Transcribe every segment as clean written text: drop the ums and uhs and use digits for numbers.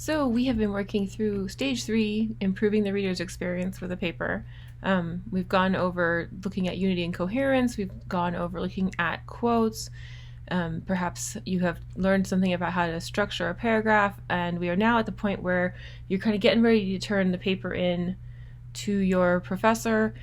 So we have been working through stage 3, improving the reader's experience with a paper. We've gone over looking at unity and coherence. We've gone over looking at quotes. Perhaps you have learned something about how to structure a paragraph, and we are now at the point where you're kind of getting ready to turn the paper in to your professor.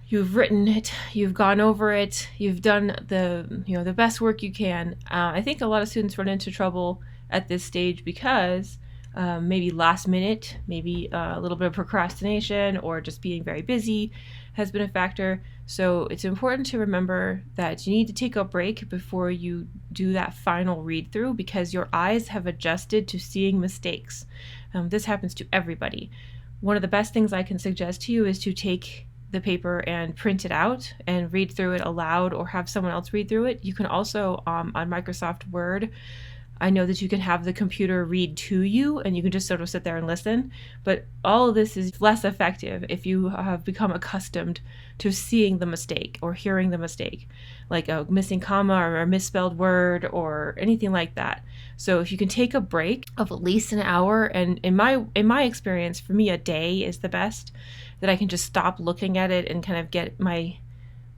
You've written it, you've gone over it, you've done the best work you can. I think a lot of students run into trouble at this stage because maybe last minute, maybe a little bit of procrastination or just being very busy has been a factor. So it's important to remember that you need to take a break before you do that final read through because your eyes have adjusted to seeing mistakes. This happens to everybody. One of the best things I can suggest to you is to take the paper and print it out and read through it aloud or have someone else read through it. You can also, on Microsoft Word, I know that you can have the computer read to you and you can just sort of sit there and listen, but all of this is less effective if you have become accustomed to seeing the mistake or hearing the mistake, like a missing comma or a misspelled word or anything like that. So if you can take a break of at least an hour, and in my experience, for me, a day is the best, that I can just stop looking at it and kind of get my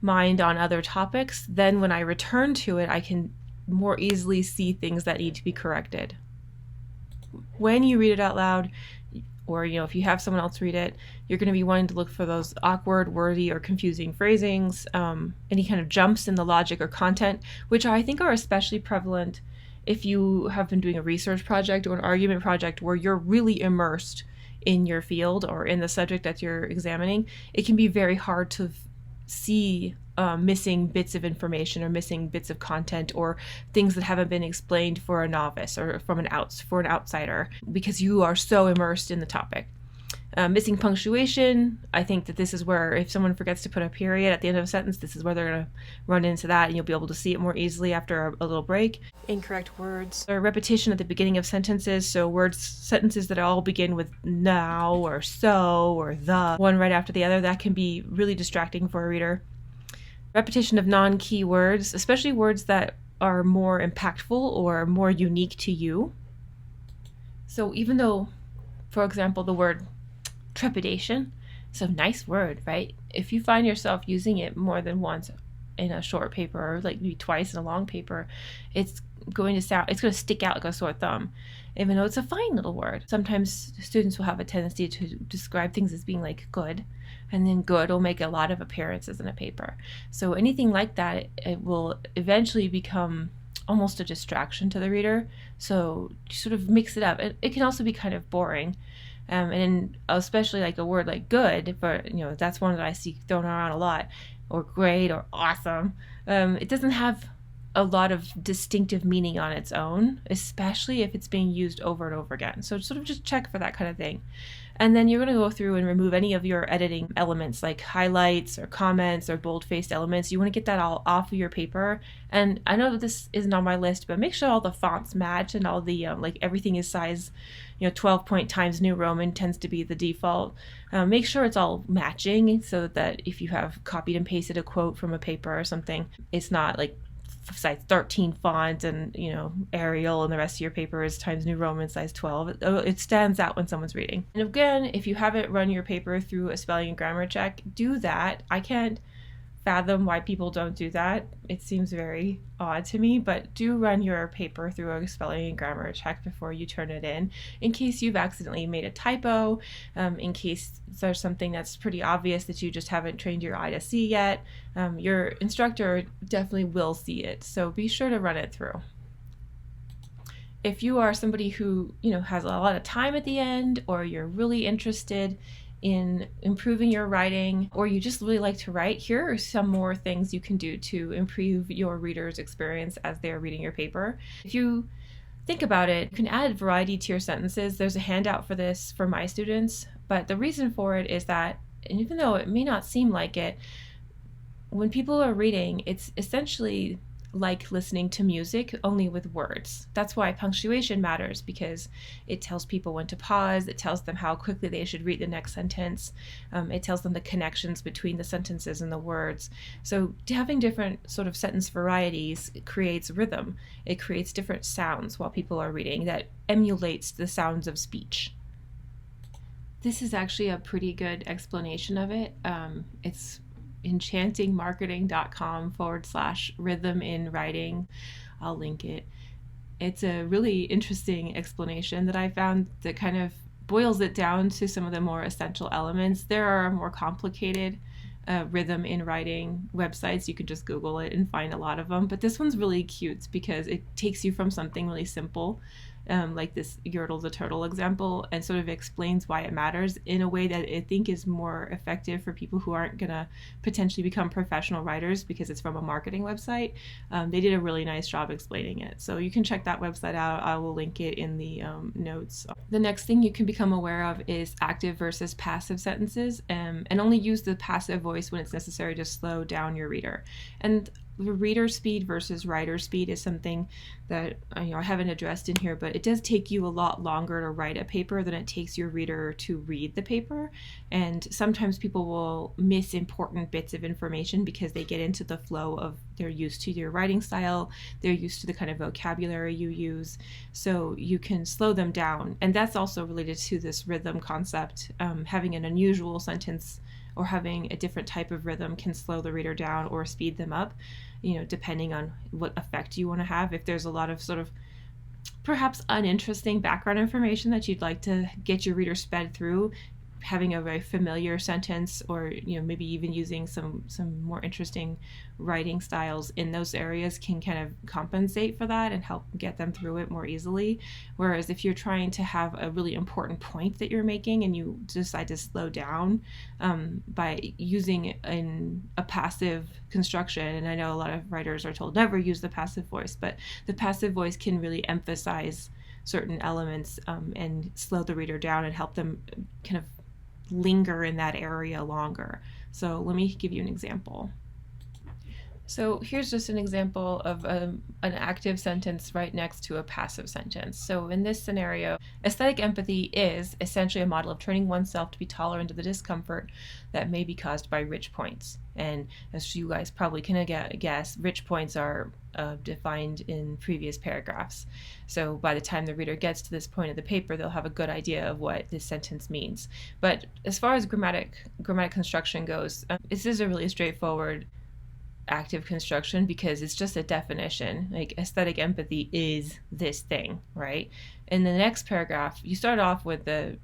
mind on other topics, then when I return to it, I can more easily see things that need to be corrected. When you read it out loud, or if you have someone else read it, you're going to be wanting to look for those awkward, wordy, or confusing phrasings, any kind of jumps in the logic or content, which I think are especially prevalent if you have been doing a research project or an argument project where you're really immersed in your field or in the subject that you're examining. It can be very hard to see missing bits of information or missing bits of content or things that haven't been explained for a novice or for an outsider because you are so immersed in the topic. Missing punctuation, I think that this is where if someone forgets to put a period at the end of a sentence, this is where they're going to run into that and you'll be able to see it more easily after a little break. Incorrect words or repetition at the beginning of sentences, so sentences that all begin with now or so or the, one right after the other, that can be really distracting for a reader. Repetition of non-key words, especially words that are more impactful or more unique to you. So even though, for example, the word trepidation is a nice word, right? If you find yourself using it more than once in a short paper or like maybe twice in a long paper, it's going to stick out like a sore thumb, even though it's a fine little word. Sometimes students will have a tendency to describe things as being like good, and then good will make a lot of appearances in a paper. So anything like that, it will eventually become almost a distraction to the reader. So sort of mix it up. It can also be kind of boring. And especially like a word like good, but that's one that I see thrown around a lot, or great or awesome. It doesn't have a lot of distinctive meaning on its own, especially if it's being used over and over again. So sort of just check for that kind of thing. And then you're going to go through and remove any of your editing elements like highlights or comments or bold-faced elements. You want to get that all off of your paper. And I know that this isn't on my list, but make sure all the fonts match and all the like everything is size 12 point Times New Roman tends to be the default. Make sure it's all matching so that if you have copied and pasted a quote from a paper or something, it's not like size 13 font and Arial, and the rest of your paper is Times New Roman size 12. It stands out when someone's reading. And again, if you haven't run your paper through a spelling and grammar check, do that. I can't fathom why people don't do that. It seems very odd to me, but do run your paper through a spelling and grammar check before you turn it in case you've accidentally made a typo, in case there's something that's pretty obvious that you just haven't trained your eye to see yet. Your instructor definitely will see it, so be sure to run it through. If you are somebody who has a lot of time at the end, or you're really interested in improving your writing, or you just really like to write, here are some more things you can do to improve your reader's experience as they're reading your paper. If you think about it, you can add variety to your sentences. There's a handout for this for my students, but the reason for it is that, and even though it may not seem like it, when people are reading, it's essentially like listening to music, only with words. That's why punctuation matters, because it tells people when to pause, it tells them how quickly they should read the next sentence, it tells them the connections between the sentences and the words. So having different sort of sentence varieties creates rhythm. It creates different sounds while people are reading that emulates the sounds of speech. This is actually a pretty good explanation of it. It's enchantingmarketing.com/rhythm in writing. I'll link it. It's a really interesting explanation that I found that kind of boils it down to some of the more essential elements. There are more complicated rhythm in writing websites. You can just Google it and find a lot of them. But this one's really cute because it takes you from something really simple, like this Yertle the Turtle example, and sort of explains why it matters in a way that I think is more effective for people who aren't going to potentially become professional writers because it's from a marketing website. They did a really nice job explaining it. So you can check that website out. I will link it in the notes. The next thing you can become aware of is active versus passive sentences, and only use the passive voice when it's necessary to slow down your reader. And reader speed versus writer speed is something that I haven't addressed in here, but it does take you a lot longer to write a paper than it takes your reader to read the paper. And sometimes people will miss important bits of information because they get into the flow of, they're used to your writing style, they're used to the kind of vocabulary you use, so you can slow them down. And that's also related to this rhythm concept. Having an unusual sentence or having a different type of rhythm can slow the reader down or speed them up, depending on what effect you want to have. If there's a lot of sort of perhaps uninteresting background information that you'd like to get your reader sped through, having a very familiar sentence, or maybe even using some more interesting writing styles in those areas can kind of compensate for that and help get them through it more easily. Whereas if you're trying to have a really important point that you're making and you decide to slow down by using a passive construction, and I know a lot of writers are told never use the passive voice, but the passive voice can really emphasize certain elements and slow the reader down and help them kind of linger in that area longer. So let me give you an example. So here's just an example of an active sentence right next to a passive sentence. So in this scenario, aesthetic empathy is essentially a model of training oneself to be tolerant of the discomfort that may be caused by rich points. And as you guys probably can guess, rich points are defined in previous paragraphs. So by the time the reader gets to this point of the paper, they'll have a good idea of what this sentence means. But as far as grammatic construction goes, this is a really straightforward active construction because it's just a definition. Like, aesthetic empathy is this thing, right? In the next paragraph, you start off with the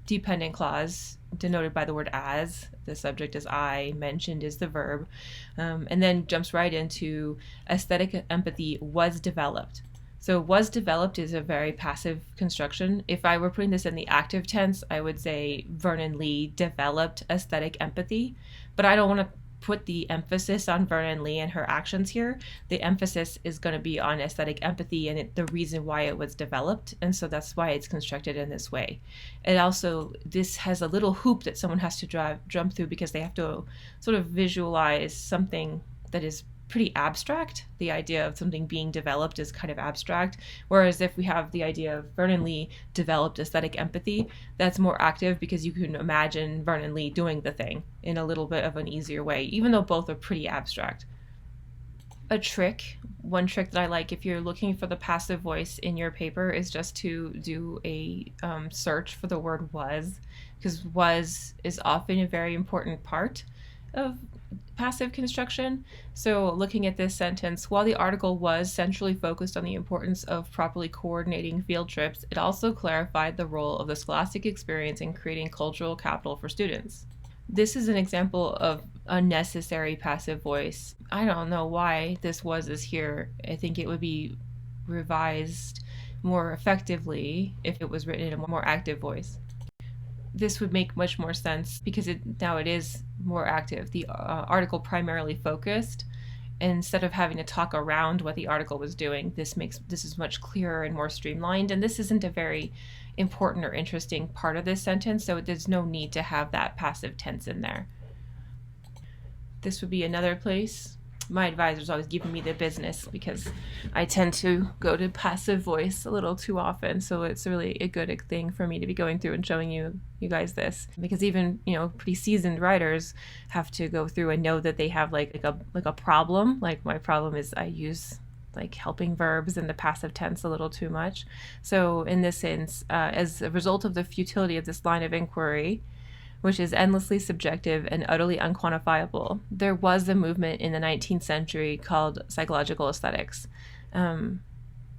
dependent clause denoted by the word as. The subject is I, mentioned is the verb, and then jumps right into aesthetic empathy was developed. So was developed is a very passive construction. If I were putting this in the active tense, I would say Vernon Lee developed aesthetic empathy, but I don't want to put the emphasis on Vernon Lee and her actions here. The emphasis is going to be on aesthetic empathy and the reason why it was developed, and so that's why it's constructed in this way. And also, this has a little hoop that someone has to jump through because they have to sort of visualize something that is pretty abstract. The idea of something being developed is kind of abstract, whereas if we have the idea of Vernon Lee developed aesthetic empathy, that's more active because you can imagine Vernon Lee doing the thing in a little bit of an easier way, even though both are pretty abstract. One trick that I like if you're looking for the passive voice in your paper is just to do a search for the word was, because was is often a very important part of passive construction. So looking at this sentence, while the article was centrally focused on the importance of properly coordinating field trips, it also clarified the role of the scholastic experience in creating cultural capital for students. This is an example of a necessary passive voice. I don't know why this was is here. I think it would be revised more effectively if it was written in a more active voice. This would make much more sense because now it is more active. The article primarily focused. Instead of having to talk around what the article was doing, this is much clearer and more streamlined. And this isn't a very important or interesting part of this sentence, so there's no need to have that passive tense in there. This would be another place my advisor's always giving me the business because I tend to go to passive voice a little too often. So it's really a good thing for me to be going through and showing you guys this, because even, you know, pretty seasoned writers have to go through and know that they have like a problem. Like my problem is I use like helping verbs in the passive tense a little too much. So in this sense, as a result of the futility of this line of inquiry, which is endlessly subjective and utterly unquantifiable, there was a movement in the 19th century called psychological aesthetics. And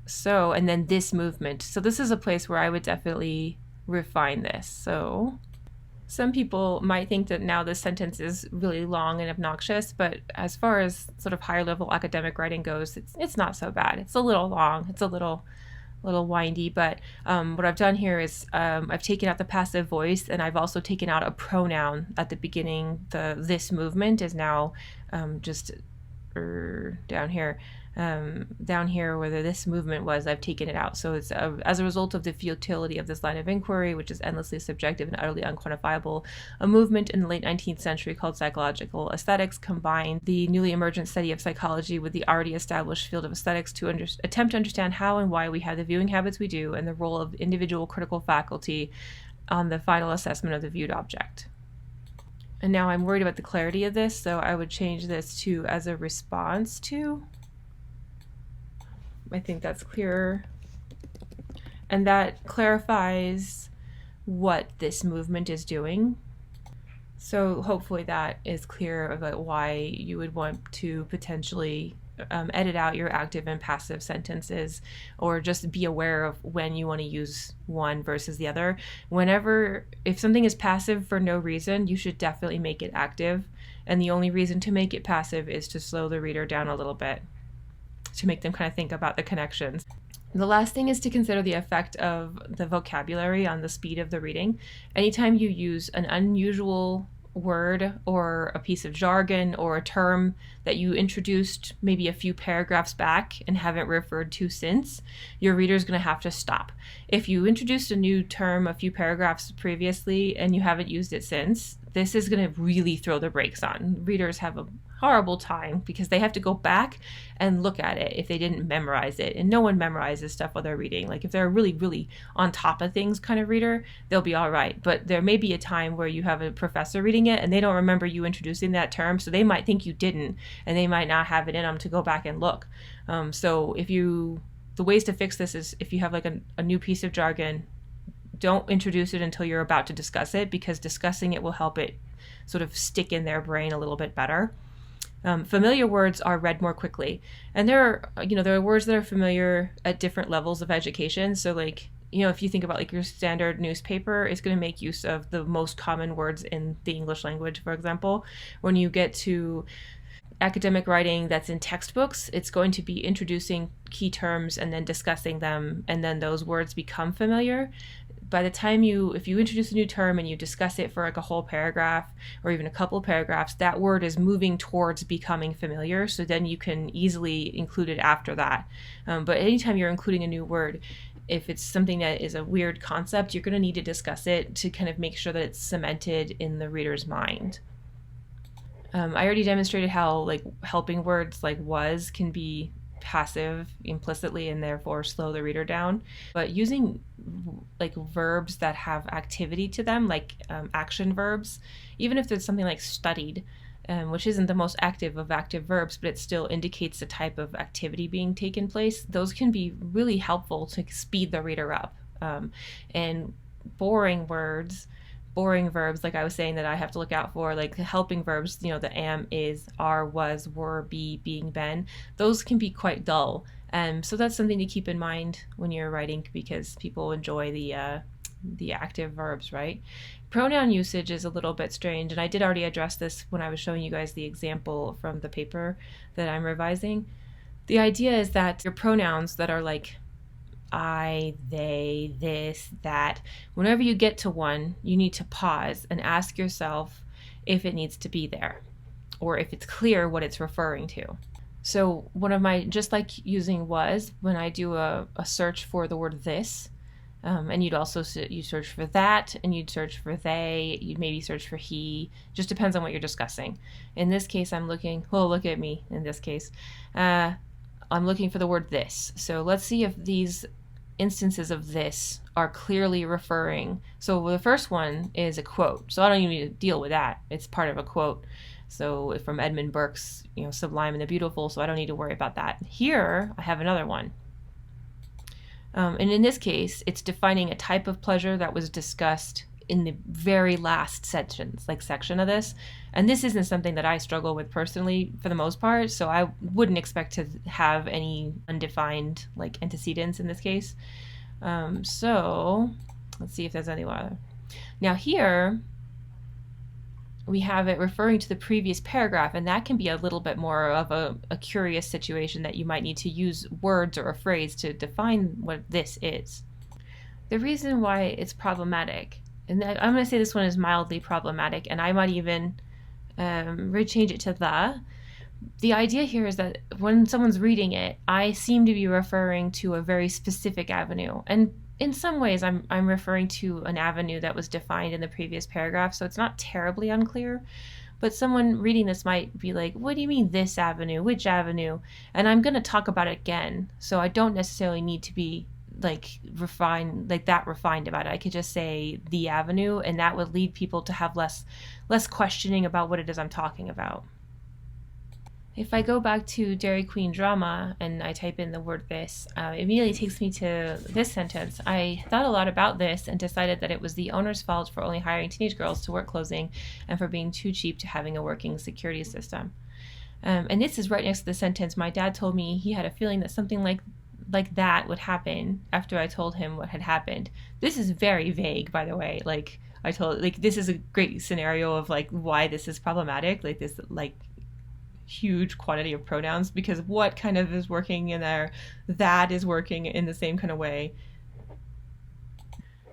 then this movement. So this is a place where I would definitely refine this. So some people might think that now this sentence is really long and obnoxious, but as far as sort of higher level academic writing goes, it's not so bad. It's a little long. It's a little windy, but what I've done here is I've taken out the passive voice, and I've also taken out a pronoun at the beginning. This movement is now just down here. Down here where this movement was, I've taken it out. So it's as a result of the futility of this line of inquiry, which is endlessly subjective and utterly unquantifiable, a movement in the late 19th century called psychological aesthetics combined the newly emergent study of psychology with the already established field of aesthetics to attempt to understand how and why we have the viewing habits we do, and the role of individual critical faculty on the final assessment of the viewed object. And now I'm worried about the clarity of this, so I would change this to as a response to. I think that's clearer. And that clarifies what this movement is doing. So hopefully that is clear about why you would want to potentially edit out your active and passive sentences, or just be aware of when you want to use one versus the other. If something is passive for no reason, you should definitely make it active. And the only reason to make it passive is to slow the reader down a little bit, to make them kind of think about the connections. The last thing is to consider the effect of the vocabulary on the speed of the reading. Anytime you use an unusual word or a piece of jargon or a term that you introduced maybe a few paragraphs back and haven't referred to since, your reader's going to have to stop. If you introduced a new term a few paragraphs previously and you haven't used it since, this is going to really throw the brakes on. Readers have a horrible time because they have to go back and look at it if they didn't memorize it. And no one memorizes stuff while they're reading. Like if they're a really, really on top of things kind of reader, they'll be all right. But there may be a time where you have a professor reading it and they don't remember you introducing that term, so they might think you didn't, and they might not have it in them to go back and look. So the ways to fix this is, if you have like a new piece of jargon, don't introduce it until you're about to discuss it, because discussing it will help it sort of stick in their brain a little bit better. Familiar words are read more quickly, and there are words that are familiar at different levels of education. So like, if you think about like your standard newspaper, it's going to make use of the most common words in the English language, for example. When you get to academic writing that's in textbooks, it's going to be introducing key terms and then discussing them, and then those words become familiar. By the time if you introduce a new term and you discuss it for like a whole paragraph or even a couple of paragraphs, that word is moving towards becoming familiar. So then you can easily include it after that. But anytime you're including a new word, if it's something that is a weird concept, you're going to need to discuss it to kind of make sure that it's cemented in the reader's mind. I already demonstrated how like helping words like was can be passive implicitly and therefore slow the reader down. But using like verbs that have activity to them, like action verbs, even if there's something like studied, which isn't the most active of active verbs, but it still indicates the type of activity being taken place, those can be really helpful to speed the reader up. And boring verbs, like I was saying, that I have to look out for, like the helping verbs, the am, is, are, was, were, be, being, been, those can be quite dull. So that's something to keep in mind when you're writing, because people enjoy the active verbs, right? Pronoun usage is a little bit strange, and I did already address this when I was showing you guys the example from the paper that I'm revising. The idea is that your pronouns that are like I, they, this, that, whenever you get to one, you need to pause and ask yourself if it needs to be there, or if it's clear what it's referring to. So one of my, just like using was, when I do a search for the word this, And you'd also you search for that, and you'd search for they, you'd maybe search for he. Just depends on what you're discussing. In this case, I'm looking, well, look at me in this case. I'm looking for the word this. So let's see if these instances of this are clearly referring. So the first one is a quote. So I don't even need to deal with that. It's part of a quote. So from Edmund Burke's, Sublime and the Beautiful. So I don't need to worry about that. Here I have another one. And in this case, it's defining a type of pleasure that was discussed in the very last section of this. And this isn't something that I struggle with personally for the most part, so I wouldn't expect to have any undefined antecedents in this case. So let's see if there's any other. Now here we have it referring to the previous paragraph, and that can be a little bit more of a curious situation that you might need to use words or a phrase to define what this is. The reason why it's problematic, and I'm going to say this one is mildly problematic, and I might even rechange it to the idea here is that when someone's reading it, I seem to be referring to a very specific avenue. And in some ways, I'm referring to an avenue that was defined in the previous paragraph, so it's not terribly unclear. But someone reading this might be like, what do you mean this avenue? Which avenue? And I'm going to talk about it again, so I don't necessarily need to be refined about it. I could just say the avenue, and that would lead people to have less questioning about what it is I'm talking about. If I go back to Dairy Queen drama and I type in the word this, it immediately takes me to this sentence. I thought a lot about this and decided that it was the owner's fault for only hiring teenage girls to work closing and for being too cheap to having a working security system. And this is right next to the sentence, my dad told me he had a feeling that something like that would happen after I told him what had happened. This is very vague, by the way. This is a great scenario of why this is problematic. This huge quantity of pronouns, because what kind of is working in there, that is working in the same kind of way.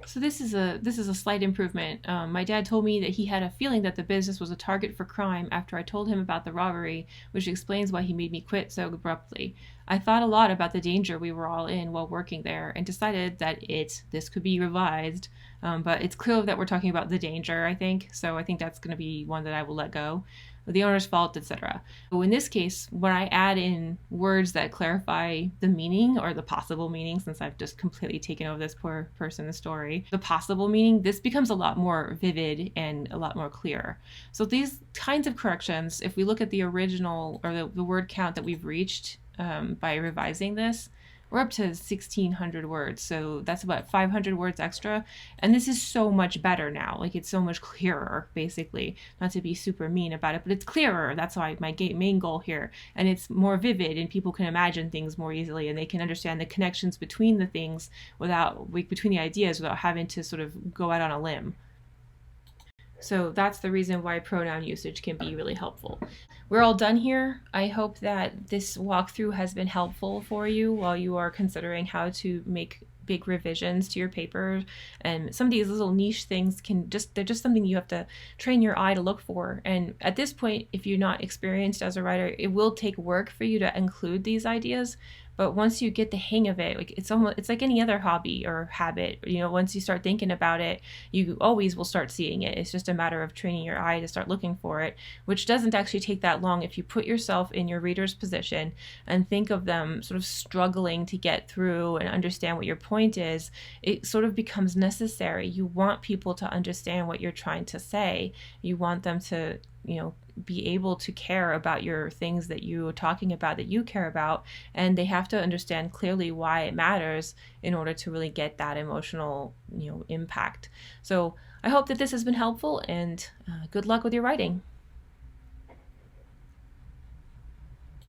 So this is a slight improvement. My dad told me that he had a feeling that the business was a target for crime after I told him about the robbery, which explains why he made me quit so abruptly. I thought a lot about the danger we were all in while working there and decided that this could be revised. But it's clear that we're talking about the danger, I think. So I think that's going to be one that I will let go. The owner's fault, etc. So in this case, when I add in words that clarify the meaning or the possible meaning, since I've just completely taken over this poor person's story, the possible meaning, this becomes a lot more vivid and a lot more clear. So these kinds of corrections, if we look at the original or the word count that we've reached by revising this, we're up to 1,600 words. So that's about 500 words extra. And this is so much better now. It's so much clearer, basically. Not to be super mean about it, but it's clearer. That's why my main goal here. And it's more vivid, and people can imagine things more easily, and they can understand the connections between the things between the ideas without having to sort of go out on a limb. So that's the reason why pronoun usage can be really helpful. We're all done here. I hope that this walkthrough has been helpful for you while you are considering how to make big revisions to your paper. And some of these little niche things they're just something you have to train your eye to look for. And at this point, if you're not experienced as a writer, it will take work for you to include these ideas. But once you get the hang of it, it's like any other hobby or habit. Once you start thinking about it, you always will start seeing it. It's just a matter of training your eye to start looking for it, which doesn't actually take that long if you put yourself in your reader's position and think of them sort of struggling to get through and understand what your point is. It sort of becomes necessary. You want people to understand what you're trying to say. You want them to, be able to care about your things that you're talking about, that you care about, and they have to understand clearly why it matters in order to really get that emotional, impact. So I hope that this has been helpful, and good luck with your writing.